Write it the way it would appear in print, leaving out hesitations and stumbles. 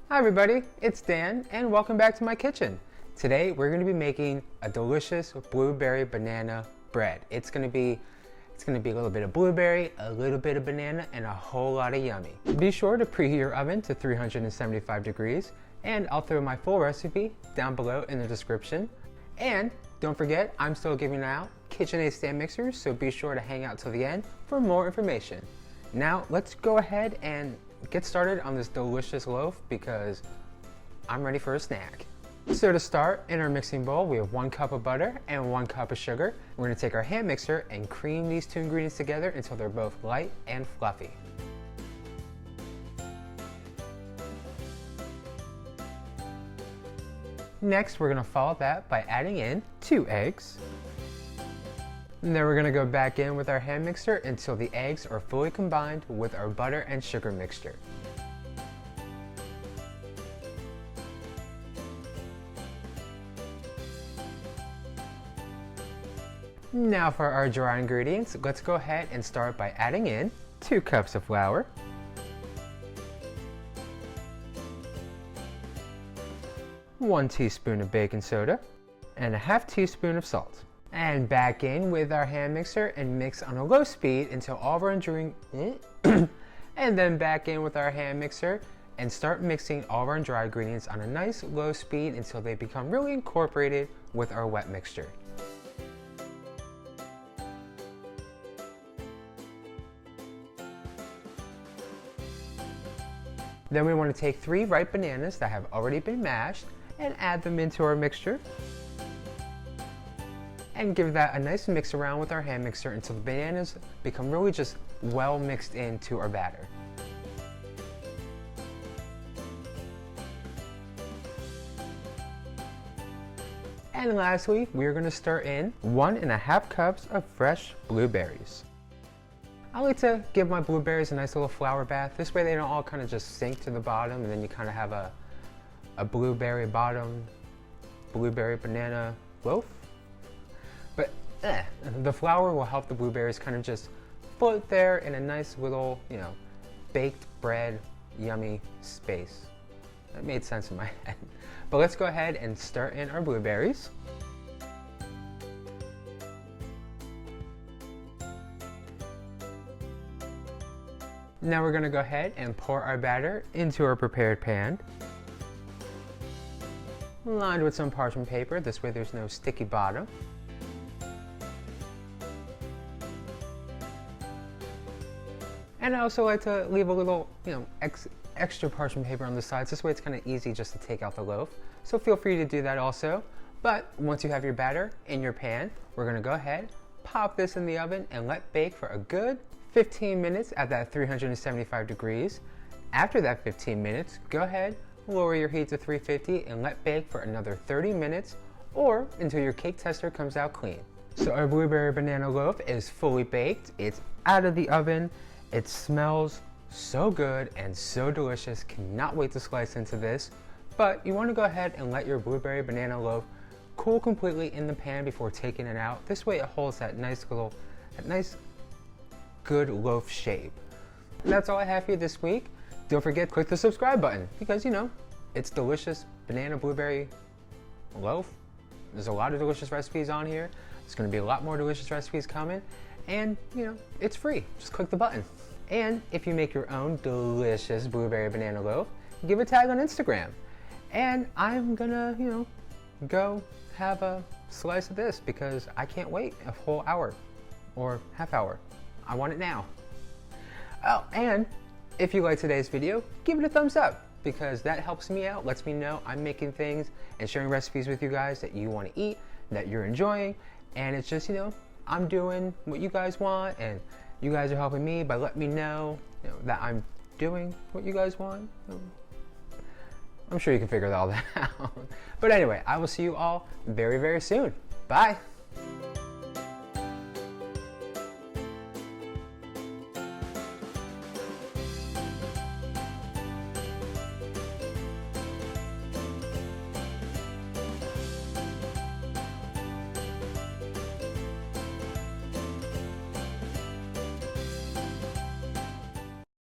Hi everybody, it's Dan and welcome back to my kitchen. Today we're going to be making a delicious blueberry banana bread. It's going to be a little bit of blueberry, a little bit of banana, and a whole lot of yummy. Be sure to preheat your oven to 375 degrees, and I'll throw my full recipe down below in the description. And don't forget, I'm still giving out KitchenAid stand mixers, so be sure to hang out till the end for more information. Now let's go ahead and get started on this delicious loaf because I'm ready for a snack. So to start, in our mixing bowl we have 1 cup of butter and 1 cup of sugar. We're going to take our hand mixer and cream these two ingredients together until they're both light and fluffy. Next, we're going to follow that by adding in 2 eggs. And then we're going to go back in with our hand mixer until the eggs are fully combined with our butter and sugar mixture. Now for our dry ingredients, let's go ahead and start by adding in 2 cups of flour, 1 teaspoon of baking soda, and a half teaspoon of salt. And back in with our hand mixer and mix on a low speed until all of our ingredients, and then back in with our hand mixer and start mixing all of our dry ingredients on a nice low speed until they become really incorporated with our wet mixture. Then we want to take 3 ripe bananas that have already been mashed and add them into our mixture. And give that a nice mix around with our hand mixer until the bananas become really just well mixed into our batter. And lastly, we're going to stir in 1.5 cups of fresh blueberries. I like to give my blueberries a nice little flour bath. This way they don't all kind of just sink to the bottom and then you kind of have a blueberry bottom, blueberry banana loaf. But the flour will help the blueberries kind of just float there in a nice little, baked bread, yummy space. That made sense in my head. But let's go ahead and stir in our blueberries. Now we're going to go ahead and pour our batter into our prepared pan, lined with some parchment paper. This way there's no sticky bottom. And I also like to leave a little, extra parchment paper on the sides. This way it's kind of easy just to take out the loaf. So feel free to do that also. But once you have your batter in your pan, we're going to go ahead, pop this in the oven and let bake for a good 15 minutes at that 375 degrees. After that 15 minutes, go ahead, lower your heat to 350 and let bake for another 30 minutes or until your cake tester comes out clean. So our blueberry banana loaf is fully baked. It's out of the oven. It smells so good and so delicious. Cannot wait to slice into this. But you want to go ahead and let your blueberry banana loaf cool completely in the pan before taking it out. This way it holds that nice good loaf shape. And that's all I have for you this week. Don't forget to click the subscribe button because it's delicious banana blueberry loaf. There's a lot of delicious recipes on here. There's going to be a lot more delicious recipes coming. And, it's free. Just click the button. And if you make your own delicious blueberry banana loaf, give a tag on Instagram. And I'm gonna, go have a slice of this because I can't wait a whole hour or half hour. I want it now. Oh, and if you like today's video, give it a thumbs up because that helps me out, lets me know I'm making things and sharing recipes with you guys that you want to eat, that you're enjoying. And it's just, I'm doing what you guys want and you guys are helping me by letting me know, that I'm doing what you guys want. I'm sure you can figure all that out. But anyway, I will see you all very, very soon. Bye.